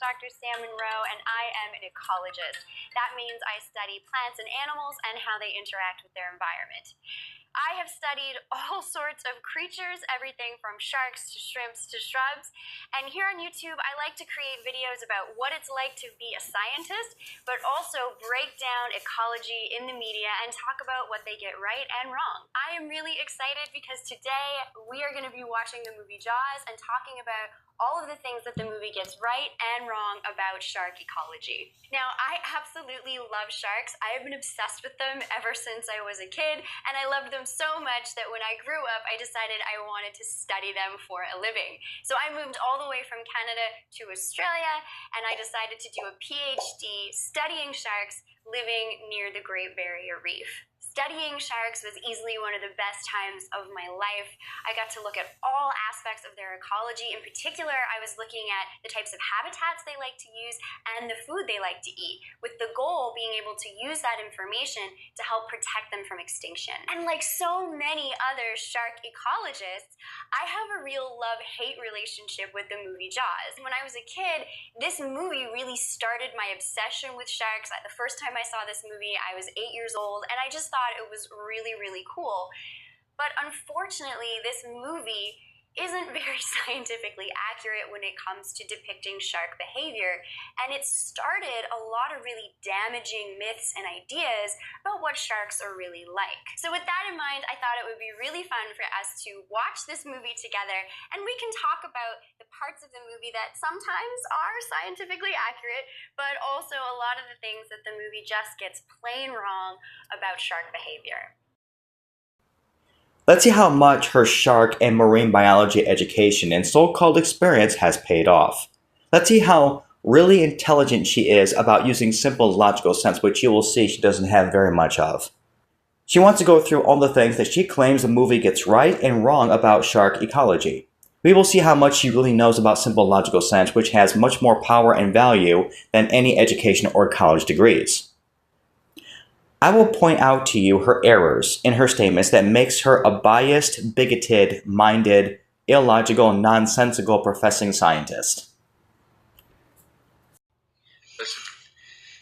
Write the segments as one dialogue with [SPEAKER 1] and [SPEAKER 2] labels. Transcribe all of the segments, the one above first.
[SPEAKER 1] Dr. Sam Munroe, and I am an ecologist. That means I study plants and animals and how they interact with their environment. I have studied all sorts of creatures, everything from sharks to shrimps to shrubs. And here on YouTube, I like to create videos about what it's like to be a scientist, but also break down ecology in the media and talk about what they get right and wrong. I am really excited because today we are going to be watching the movie Jaws and talking about all of the things that the movie gets right and wrong about shark ecology. Now, I absolutely love sharks. I have been obsessed with them ever since I was a kid, and I loved them so much that when I grew up, I decided I wanted to study them for a living. So I moved all the way from Canada to Australia, and I decided to do a PhD studying sharks living near the Great Barrier Reef. Studying sharks was easily one of the best times of my life. I got to look at all aspects of their ecology. In particular, I was looking at the types of habitats they like to use and the food they like to eat, with the goal being able to use that information to help protect them from extinction. And like so many other shark ecologists, I have a real love-hate relationship with the movie Jaws. When I was a kid, this movie really started my obsession with sharks. The first time I saw this movie, I was 8 years old, and I just thought it was really, really cool. But unfortunately, this movie isn't very scientifically accurate when it comes to depicting shark behavior, and it started a lot of really damaging myths and ideas about what sharks are really like. So with that in mind, I thought it would be really fun for us to watch this movie together, and we can talk about the parts of the movie that sometimes are scientifically accurate, but also a lot of the things that the movie just gets plain wrong about shark behavior.
[SPEAKER 2] Let's see how much her shark and marine biology education and so-called experience has paid off. Let's see how really intelligent she is about using simple logical sense, which you will see she doesn't have very much of. She wants to go through all the things that she claims the movie gets right and wrong about shark ecology. We will see how much she really knows about simple logical sense, which has much more power and value than any education or college degrees. I will point out to you her errors in her statements that makes her a biased, bigoted, minded, illogical, nonsensical professing scientist.
[SPEAKER 3] Listen,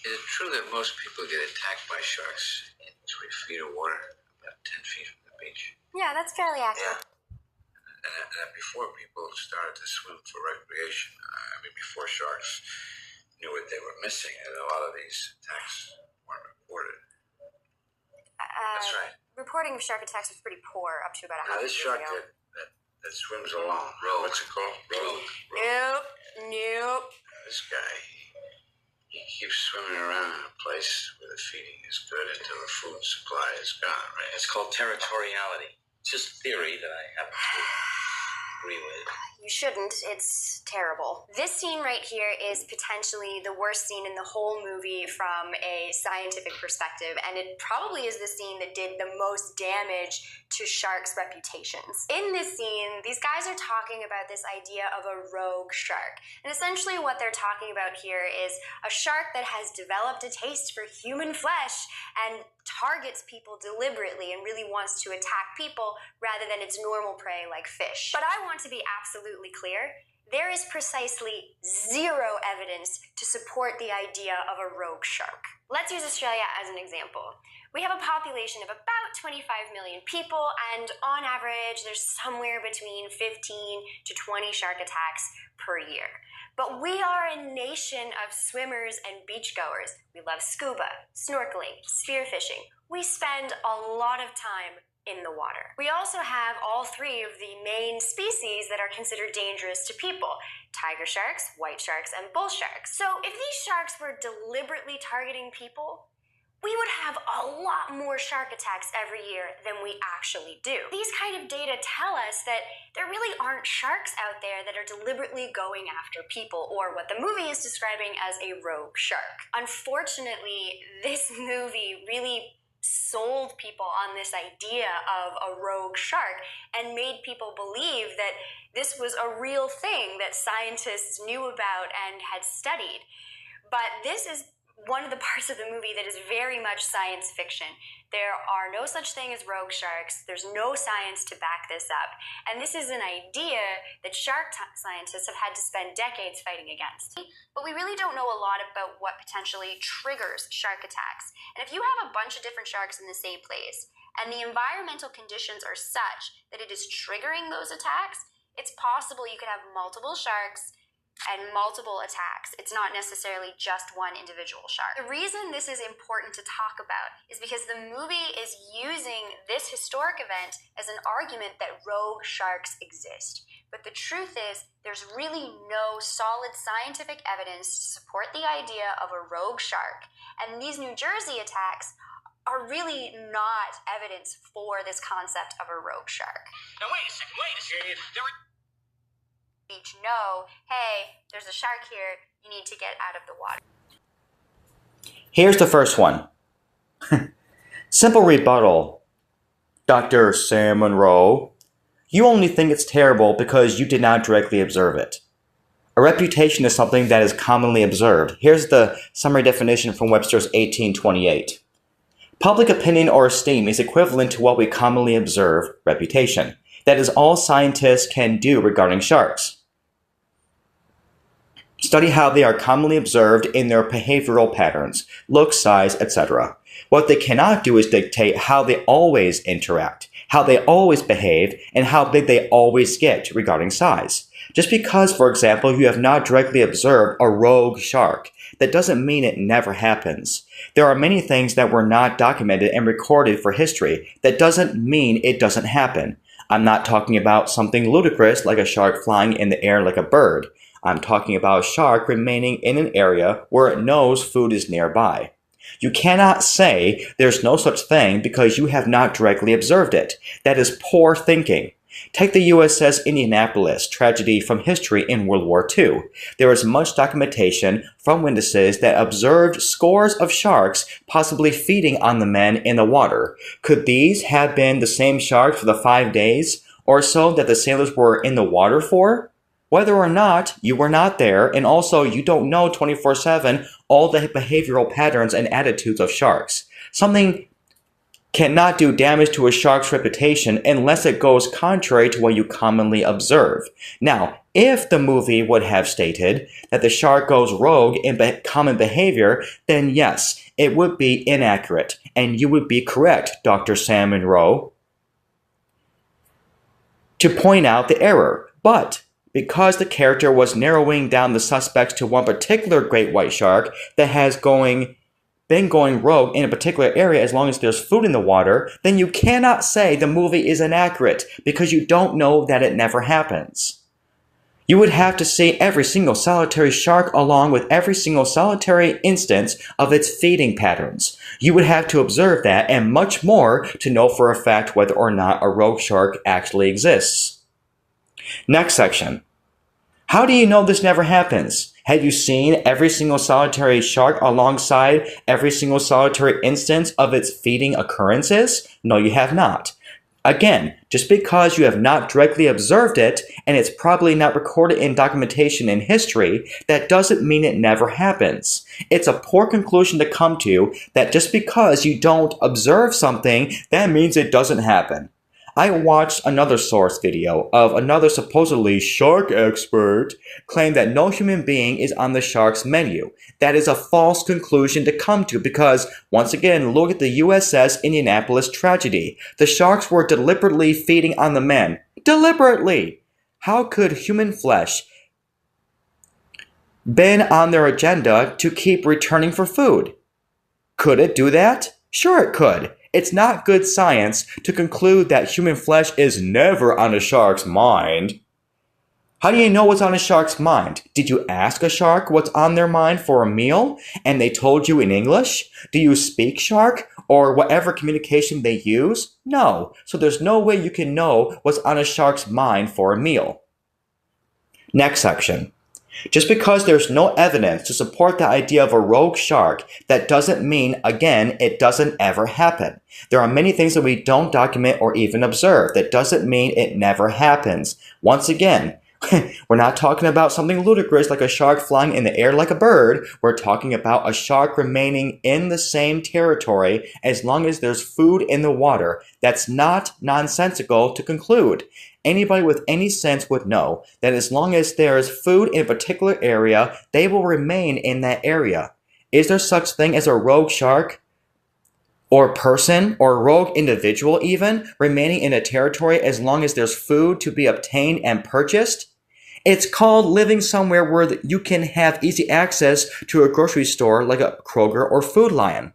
[SPEAKER 3] is it true that most people get attacked by sharks in 3 feet of water, about 10 feet from the beach?
[SPEAKER 1] Yeah, that's fairly accurate.
[SPEAKER 3] Yeah. And before people started to swim for recreation, before sharks knew what they were missing, and a lot of these attacks weren't reported. That's right.
[SPEAKER 1] Reporting of shark attacks was pretty poor up to about a half a year ago.
[SPEAKER 3] Now this shark that swims along, what's it called? Rogue.
[SPEAKER 1] Nope.
[SPEAKER 3] This guy, he keeps swimming around in a place where the feeding is good until the food supply is gone, right?
[SPEAKER 4] It's called territoriality. It's just theory that I happen to agree with.
[SPEAKER 1] You shouldn't. It's terrible. This scene right here is potentially the worst scene in the whole movie from a scientific perspective, and it probably is the scene that did the most damage to sharks' reputations. In this scene, these guys are talking about this idea of a rogue shark. And essentially what they're talking about here is a shark that has developed a taste for human flesh and targets people deliberately and really wants to attack people rather than its normal prey like fish. But I want to be absolutely clear. There is precisely zero evidence to support the idea of a rogue shark. Let's use Australia as an example. We have a population of about 25 million people, and on average, there's somewhere between 15 to 20 shark attacks per year. But we are a nation of swimmers and beachgoers. We love scuba, snorkeling, spearfishing. We spend a lot of time in the water. We also have all three of the main species that are considered dangerous to people: tiger sharks, white sharks, and bull sharks. So if these sharks were deliberately targeting people, we would have a lot more shark attacks every year than we actually do. These kind of data tell us that there really aren't sharks out there that are deliberately going after people, or what the movie is describing as a rogue shark. Unfortunately, this movie really sold people on this idea of a rogue shark and made people believe that this was a real thing that scientists knew about and had studied. But this is one of the parts of the movie that is very much science fiction. There are no such thing as rogue sharks. There's no science to back this up. And this is an idea that shark scientists have had to spend decades fighting against. But we really don't know a lot about what potentially triggers shark attacks. And if you have a bunch of different sharks in the same place, and the environmental conditions are such that it is triggering those attacks, it's possible you could have multiple sharks and multiple attacks. It's not necessarily just one individual shark. The reason this is important to talk about is because the movie is using this historic event as an argument that rogue sharks exist. But the truth is, there's really no solid scientific evidence to support the idea of a rogue shark. And these New Jersey attacks are really not evidence for this concept of a rogue shark.
[SPEAKER 4] Now wait a second. There were...
[SPEAKER 1] Each know, hey, there's a shark here, you need to get out of the water.
[SPEAKER 2] Here's the first one. Simple rebuttal. Dr. Sam Munroe, you only think it's terrible because you did not directly observe it. A reputation is something that is commonly observed. Here's the summary definition from Webster's 1828. Public opinion or esteem is equivalent to what we commonly observe, reputation. That is all scientists can do regarding sharks. Study how they are commonly observed in their behavioral patterns, look, size, etc. What they cannot do is dictate how they always interact, how they always behave, and how big they always get regarding size. Just because, for example, you have not directly observed a rogue shark, that doesn't mean it never happens. There are many things that were not documented and recorded for history. That doesn't mean it doesn't happen. I'm not talking about something ludicrous like a shark flying in the air like a bird. I'm talking about a shark remaining in an area where it knows food is nearby. You cannot say there's no such thing because you have not directly observed it. That is poor thinking. Take the USS Indianapolis tragedy from history in World War II. There is much documentation from witnesses that observed scores of sharks possibly feeding on the men in the water. Could these have been the same sharks for the 5 days or so that the sailors were in the water for? Whether or not, you were not there, and also you don't know 24/7 all the behavioral patterns and attitudes of sharks. Something cannot do damage to a shark's reputation unless it goes contrary to what you commonly observe. Now, if the movie would have stated that the shark goes rogue in common behavior, then yes, it would be inaccurate, and you would be correct, Dr. Sam Munroe, to point out the error. But because the character was narrowing down the suspects to one particular great white shark that has been going rogue in a particular area as long as there's food in the water, then you cannot say the movie is inaccurate because you don't know that it never happens. You would have to see every single solitary shark along with every single solitary instance of its feeding patterns. You would have to observe that and much more to know for a fact whether or not a rogue shark actually exists. Next section. How do you know this never happens? Have you seen every single solitary shark alongside every single solitary instance of its feeding occurrences? No, you have not. Again, just because you have not directly observed it, and it's probably not recorded in documentation in history, that doesn't mean it never happens. It's a poor conclusion to come to that just because you don't observe something, that means it doesn't happen. I watched another source video of another supposedly shark expert claim that no human being is on the shark's menu. That is a false conclusion to come to because, once again, look at the USS Indianapolis tragedy. The sharks were deliberately feeding on the men. Deliberately! How could human flesh been on their agenda to keep returning for food? Could it do that? Sure it could. It's not good science to conclude that human flesh is never on a shark's mind. How do you know what's on a shark's mind? Did you ask a shark what's on their mind for a meal and they told you in English? Do you speak shark or whatever communication they use? No. So there's no way you can know what's on a shark's mind for a meal. Next section. Just because there's no evidence to support the idea of a rogue shark, that doesn't mean, again, it doesn't ever happen. There are many things that we don't document or even observe. That doesn't mean it never happens. Once again, We're not talking about something ludicrous like a shark flying in the air like a bird. We're talking about a shark remaining in the same territory as long as there's food in the water. That's not nonsensical to conclude. Anybody with any sense would know that as long as there is food in a particular area, they will remain in that area. Is there such thing as a rogue shark? Or person, or rogue individual even, remaining in a territory as long as there's food to be obtained and purchased? It's called living somewhere where you can have easy access to a grocery store like a Kroger or Food Lion.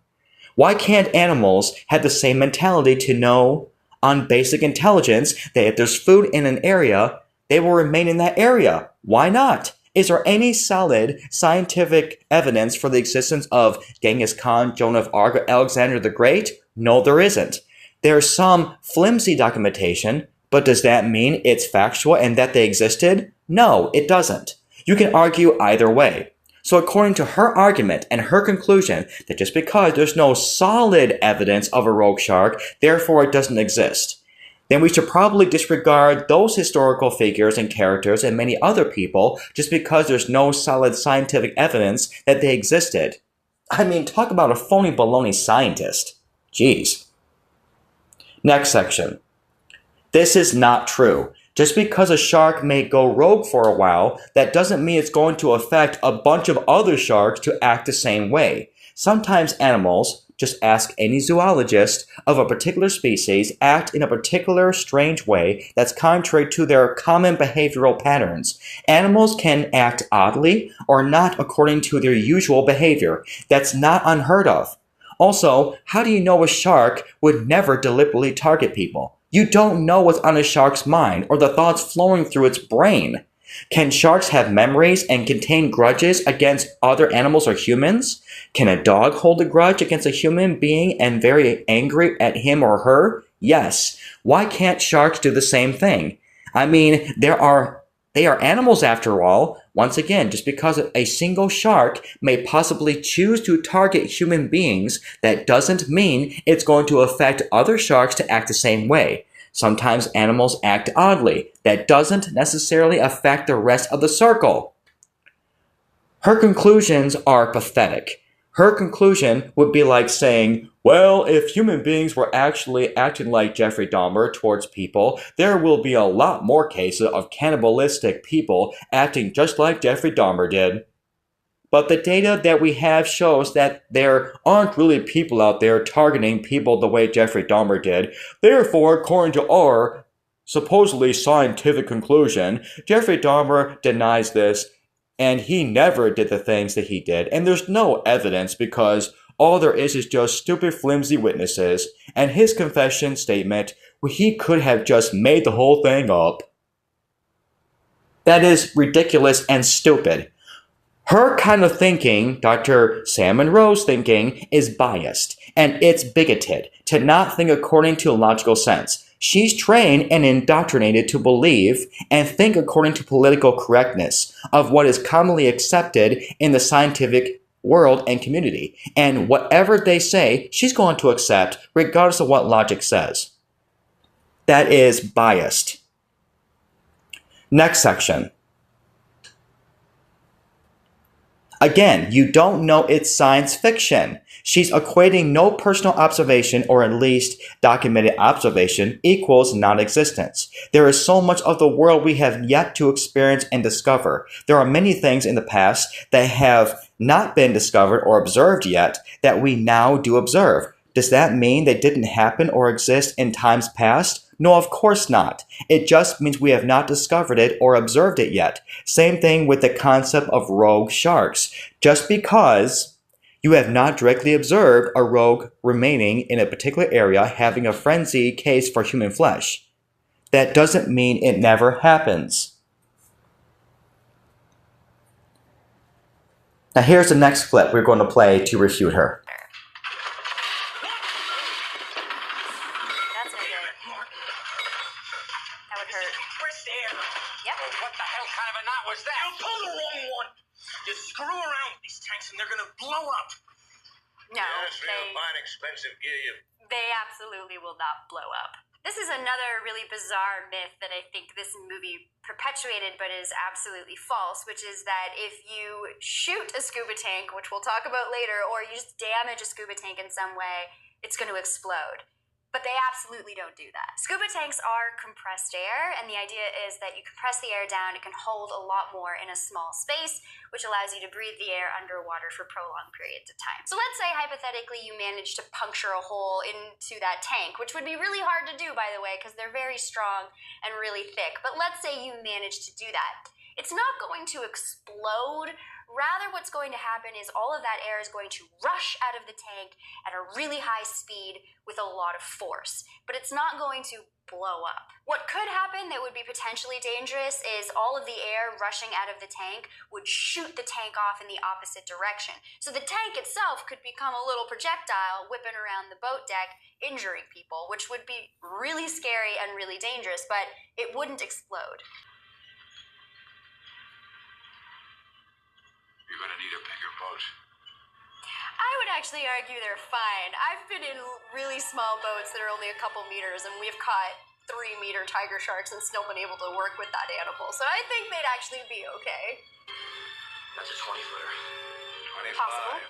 [SPEAKER 2] Why can't animals have the same mentality to know on basic intelligence that if there's food in an area, they will remain in that area? Why not? Is there any solid scientific evidence for the existence of Genghis Khan, Joan of Arc, or Alexander the Great? No, there isn't. There's some flimsy documentation, but does that mean it's factual and that they existed? No, it doesn't. You can argue either way. So according to her argument and her conclusion that just because there's no solid evidence of a rogue shark, therefore it doesn't exist, then we should probably disregard those historical figures and characters and many other people just because there's no solid scientific evidence that they existed. I mean, talk about a phony baloney scientist. Jeez. Next section. This is not true. Just because a shark may go rogue for a while, that doesn't mean it's going to affect a bunch of other sharks to act the same way. Sometimes animals, just ask any zoologist of a particular species, act in a particular strange way that's contrary to their common behavioral patterns. Animals can act oddly or not according to their usual behavior. That's not unheard of. Also, how do you know a shark would never deliberately target people? You don't know what's on a shark's mind or the thoughts flowing through its brain. Can sharks have memories and contain grudges against other animals or humans? Can a dog hold a grudge against a human being and very angry at him or her? Yes. Why can't sharks do the same thing? I mean, they are animals after all. Once again, just because a single shark may possibly choose to target human beings, that doesn't mean it's going to affect other sharks to act the same way. Sometimes animals act oddly. That doesn't necessarily affect the rest of the circle. Her conclusions are pathetic. Her conclusion would be like saying, well, if human beings were actually acting like Jeffrey Dahmer towards people, there will be a lot more cases of cannibalistic people acting just like Jeffrey Dahmer did. But the data that we have shows that there aren't really people out there targeting people the way Jeffrey Dahmer did. Therefore, according to our supposedly scientific conclusion, Jeffrey Dahmer denies this, and he never did the things that he did. And there's no evidence because all there is just stupid, flimsy witnesses, and his confession statement where he could have just made the whole thing up. That is ridiculous and stupid. Her kind of thinking, Dr. Sam Munroe's thinking, is biased, and it's bigoted, to not think according to logical sense. She's trained and indoctrinated to believe and think according to political correctness of what is commonly accepted in the scientific world and community. And whatever they say, she's going to accept regardless of what logic says. That is biased. Next section. Again, you don't know it's science fiction. She's equating no personal observation, or at least documented observation, equals non-existence. There is so much of the world we have yet to experience and discover. There are many things in the past that have not been discovered or observed yet that we now do observe. Does that mean they didn't happen or exist in times past? No, of course not. It just means we have not discovered it or observed it yet. Same thing with the concept of rogue sharks. Just because you have not directly observed a rogue remaining in a particular area having a frenzy case for human flesh, that doesn't mean it never happens. Now here's the next clip we're going to play to refute her.
[SPEAKER 1] No,
[SPEAKER 3] Yes, real fine, expensive gear.
[SPEAKER 1] they absolutely will not blow up. This is another really bizarre myth that I think this movie perpetuated but is absolutely false, which is that if you shoot a scuba tank, which we'll talk about later, or you just damage a scuba tank in some way, it's going to explode. But they absolutely don't do that. Scuba tanks are compressed air, and the idea is that you compress the air down, it can hold a lot more in a small space, which allows you to breathe the air underwater for prolonged periods of time. So let's say, hypothetically, you manage to puncture a hole into that tank, which would be really hard to do, by the way, because they're very strong and really thick. But let's say you manage to do that. It's not going to explode. Rather, what's going to happen is all of that air is going to rush out of the tank at a really high speed with a lot of force, but it's not going to blow up. What could happen that would be potentially dangerous is all of the air rushing out of the tank would shoot the tank off in the opposite direction. So the tank itself could become a little projectile whipping around the boat deck, injuring people, which would be really scary and really dangerous, but it wouldn't explode.
[SPEAKER 3] You're gonna need a bigger boat.
[SPEAKER 1] I would actually argue they're fine. I've been in really small boats that are only a couple meters, and we've caught 3-meter tiger sharks and still been able to work with that animal. So I think they'd actually be okay.
[SPEAKER 4] That's a 20-footer.
[SPEAKER 3] 25.
[SPEAKER 1] Possible.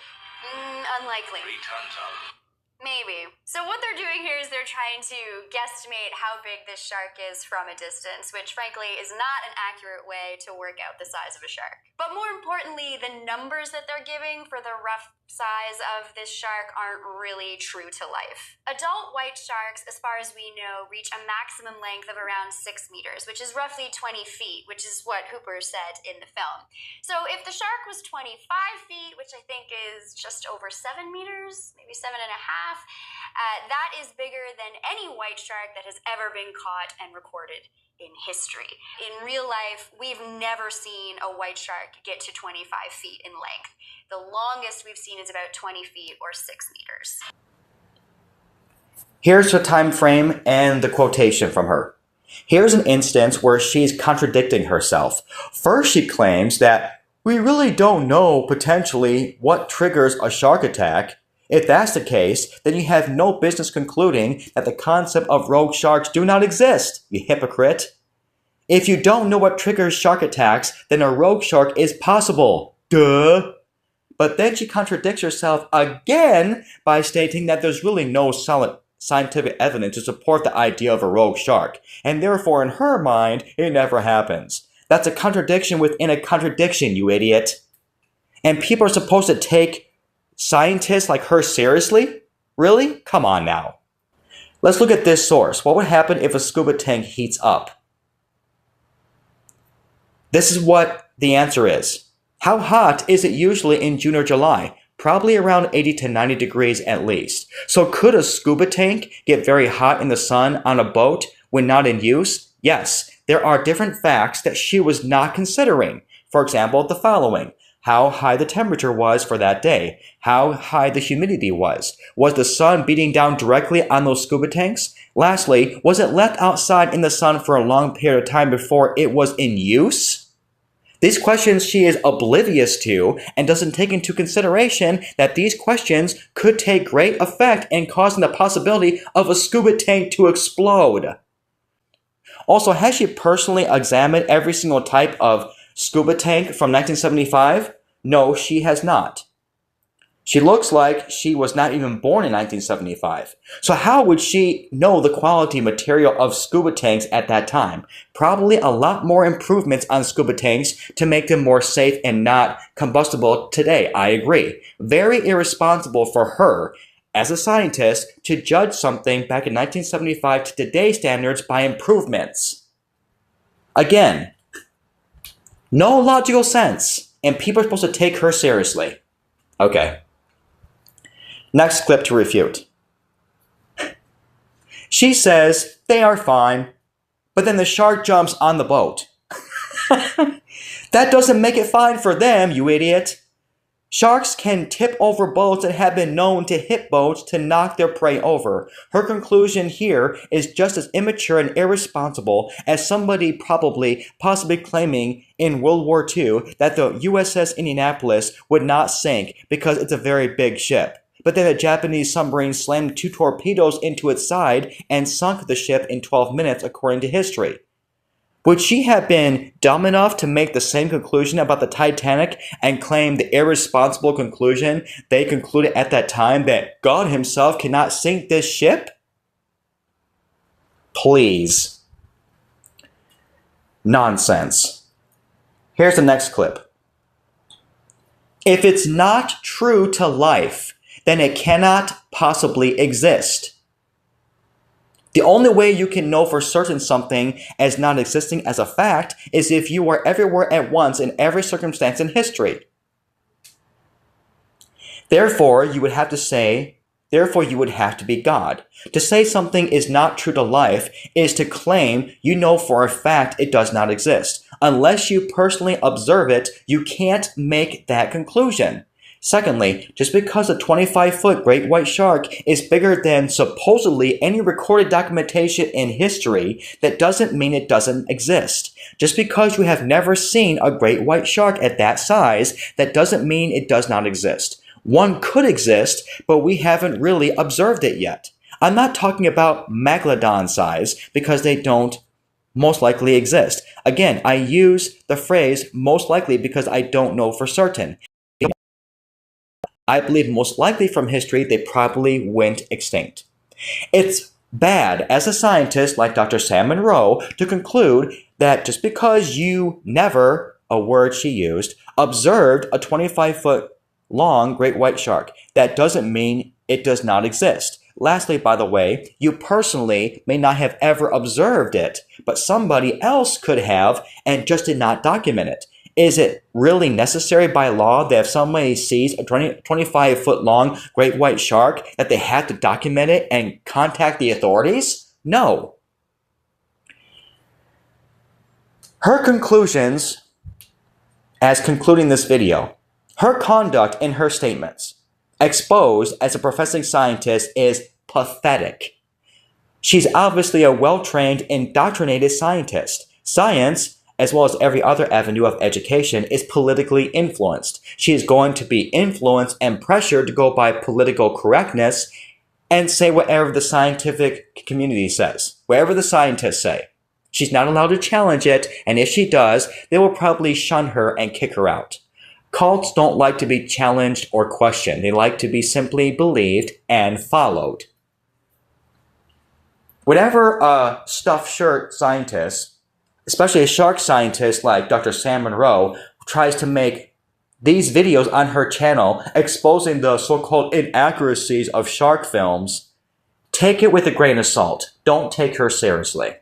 [SPEAKER 1] Unlikely.
[SPEAKER 4] 3 tons on them.
[SPEAKER 1] Maybe. So what they're doing here is they're trying to guesstimate how big this shark is from a distance, which frankly is not an accurate way to work out the size of a shark. But more importantly, the numbers that they're giving for the rough size of this shark aren't really true to life. Adult white sharks, as far as we know, reach a maximum length of around 6 meters, which is roughly 20 feet, which is what Hooper said in the film. So if the shark was 25 feet, which I think is just over 7 meters, maybe 7.5, that is bigger than any white shark that has ever been caught and recorded in history. In real life, we've never seen a white shark get to 25 feet in length. The longest we've seen is about 20 feet or 6 meters.
[SPEAKER 2] Here's the time frame and the quotation from her. Here's an instance where she's contradicting herself. First, she claims that we really don't know potentially what triggers a shark attack. If that's the case, then you have no business concluding that the concept of rogue sharks do not exist, you hypocrite. If you don't know what triggers shark attacks, then a rogue shark is possible. Duh. But then she contradicts herself again by stating that there's really no solid scientific evidence to support the idea of a rogue shark, and therefore in her mind, it never happens. That's a contradiction within a contradiction, you idiot. And people are supposed to take scientists like her seriously? Really? Come on now. Let's look at this source. What would happen if a scuba tank heats up? This is what the answer is. How hot is it usually in June or July? Probably around 80 to 90 degrees at least. So could a scuba tank get very hot in the sun on a boat when not in use? Yes, there are different facts that she was not considering. For example, the following. How high the temperature was for that day, how high the humidity was the sun beating down directly on those scuba tanks? Lastly, was it left outside in the sun for a long period of time before it was in use? These questions she is oblivious to and doesn't take into consideration that these questions could take great effect in causing the possibility of a scuba tank to explode. Also, has she personally examined every single type of scuba tank from 1975? No, she has not. She looks like she was not even born in 1975. So how would she know the quality material of scuba tanks at that time? Probably a lot more improvements on scuba tanks to make them more safe and not combustible today. I agree. Very irresponsible for her as a scientist to judge something back in 1975 to today's standards by improvements. Again, no logical sense, and people are supposed to take her seriously. Okay. Next clip to refute. She says they are fine, but then the shark jumps on the boat. That doesn't make it fine for them, you idiot. Sharks can tip over boats and have been known to hit boats to knock their prey over. Her conclusion here is just as immature and irresponsible as somebody possibly claiming in World War II that the USS Indianapolis would not sink because it's a very big ship. but then a Japanese submarine slammed 2 torpedoes into its side and sunk the ship in 12 minutes, according to history. Would she have been dumb enough to make the same conclusion about the Titanic and claim the irresponsible conclusion they concluded at that time, that God himself cannot sink this ship? Please. Nonsense. Here's the next clip. If it's not true to life, then it cannot possibly exist. The only way you can know for certain something as not existing as a fact is if you are everywhere at once in every circumstance in history. Therefore, you would have to be God. To say something is not true to life is to claim you know for a fact it does not exist. Unless you personally observe it, you can't make that conclusion. Secondly, just because a 25-foot great white shark is bigger than supposedly any recorded documentation in history, that doesn't mean it doesn't exist. Just because you have never seen a great white shark at that size, that doesn't mean it does not exist. One could exist, but we haven't really observed it yet. I'm not talking about megalodon size, because they don't most likely exist. Again, I use the phrase most likely because I don't know for certain. I believe most likely from history they probably went extinct. It's bad as a scientist like Dr. Sam Munroe to conclude that just because you never, a word she used, observed a 25-foot long great white shark, that doesn't mean it does not exist. Lastly, by the way, you personally may not have ever observed it, but somebody else could have and just did not document it. Is it really necessary by law that if somebody sees a 25-foot long great white shark that they have to document it and contact the authorities? No. Her conclusions, as concluding this video, her conduct in her statements, exposed as a professing scientist, is pathetic. She's obviously a well-trained, indoctrinated scientist. Science, as well as every other avenue of education, is politically influenced. She is going to be influenced and pressured to go by political correctness and say whatever the scientific community says, whatever the scientists say. She's not allowed to challenge it, and if she does, they will probably shun her and kick her out. Cults don't like to be challenged or questioned. They like to be simply believed and followed. Whatever a stuffed shirt scientist, especially a shark scientist like Dr. Sam Munroe, tries to make these videos on her channel exposing the so-called inaccuracies of shark films, take it with a grain of salt. Don't take her seriously.